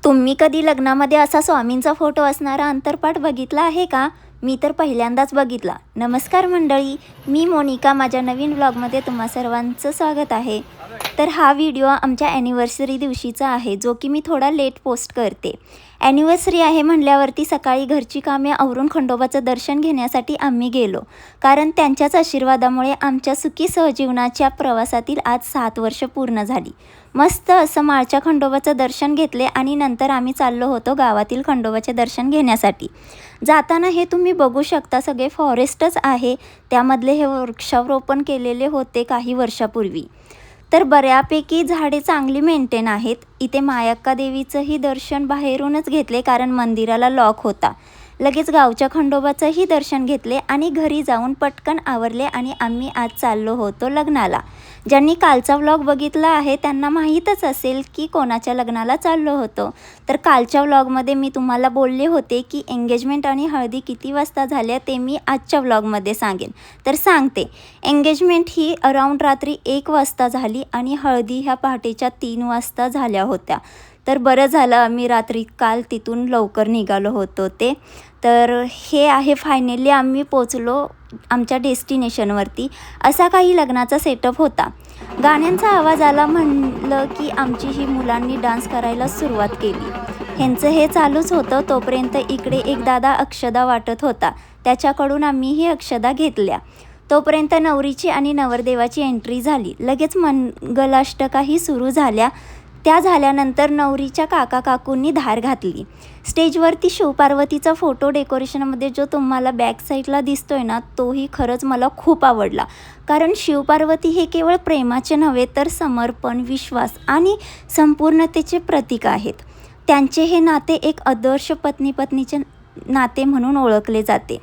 तुम्ही कधी लग्नामध्ये असा स्वामींचा फोटो असणारा अंतरपाट बघितला आहे का? मी तर पहिल्यांदाच बघितला. नमस्कार मंडळी, मी मोनिका. माझ्या नवीन व्लॉगमध्ये तुम्हा सर्वांचं स्वागत आहे. तर हा व्हिडिओ आमच्या ॲनिव्हर्सरी दिवशीचा आहे, जो की मी थोडा लेट पोस्ट करते. ॲनिव्हर्सरी आहे म्हणल्यावरती सकाळी घरची कामे आवरून खंडोबाचं दर्शन घेण्यासाठी आम्ही गेलो, कारण त्यांच्याच आशीर्वादामुळे आमच्या सुखी सहजीवनाच्या प्रवासातील आज 7 वर्ष पूर्ण झाली. मस्त असं माळच्या खंडोबाचं दर्शन घेतले आणि नंतर आम्ही चाललो होतो गावातील खंडोबाचे दर्शन घेण्यासाठी. जाताना हे तुम्ही बघू शकता, सगळे फॉरेस्टच आहे. त्यामधले हे वृक्षारोपण केलेले होते काही वर्षापूर्वी. तर बऱ्यापैकी झाडे चांगली मेंटेन आहेत. इथे मायाक्का देवीचंही दर्शन बाहेरूनच घेतले, कारण मंदिराला लॉक होता. लगेच गावच्या खंडोबाचंही दर्शन घेतले आणि घरी जाऊन पटकन आवरले आणि आम्ही आज चाललो होतो लग्नाला. ज्यांनी कालचा व्लॉग बघितला आहे त्यांना माहीतच असेल की कोणाच्या लग्नाला चाललो होतो. तर कालच्या व्लॉगमध्ये मी तुम्हाला बोलले होते की एंगेजमेंट आणि हळदी किती वाजता झाल्या ते मी आजच्या व्लॉगमध्ये सांगेन. तर सांगते, एंगेजमेंट ही अराऊंड रात्री 1 वाजता झाली आणि हळदी ह्या पहाटेच्या 3 वाजता झाल्या होत्या. तर बरं झालं आम्ही रात्री काल तिथून लवकर निघालो होतो ते. तर हे आहे, फायनली आम्ही पोचलो आमच्या डेस्टिनेशनवरती. असा काही लग्नाचा सेटअप होता. गाण्यांचा आवाज आला म्हणलं की आमची ही मुलांनी डान्स करायला सुरुवात केली. ह्यांचं हे चालूच होतं. तोपर्यंत इकडे एक दादा अक्षदा वाटत होता, त्याच्याकडून आम्हीही अक्षदा घेतल्या. तोपर्यंत नवरीची आणि नवरदेवाची एंट्री झाली. लगेच मंगलाष्टकाही सुरू झाल्या. त्या झाल्यानंतर नवरीच्या काका काकूंनी धार घातली. स्टेजवरती शिवपार्वतीचा फोटो डेकोरेशनमध्ये जो तुम्हाला बॅक साईडला दिसतोय ना, तोही खरंच मला खूप आवडला. कारण शिवपार्वती हे केवळ प्रेमाचे नव्हे तर समर्पण, विश्वास आणि संपूर्णतेचे प्रतीक आहेत. त्यांचे हे नाते एक आदर्श पत्नी पत्नीचे नाते म्हणून ओळखले जाते.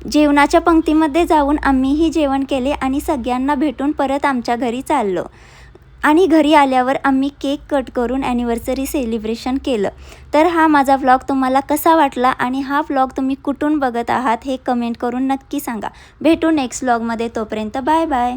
जेवणाच्या पंक्तीमध्ये जाऊन आम्हीही जेवण केले आणि सगळ्यांना भेटून परत आमच्या घरी चाललो. आणि घरी आल्यावर आम्ही केक कट करून ॲनिव्हर्सरी सेलिब्रेशन केलं. तर हा माझा व्लॉग तुम्हाला कसा वाटला आणि हा व्लॉग तुम्ही कुठून बघत आहात हे कमेंट करून नक्की सांगा. भेटू नेक्स्ट व्लॉगमध्ये. तोपर्यंत बाय बाय.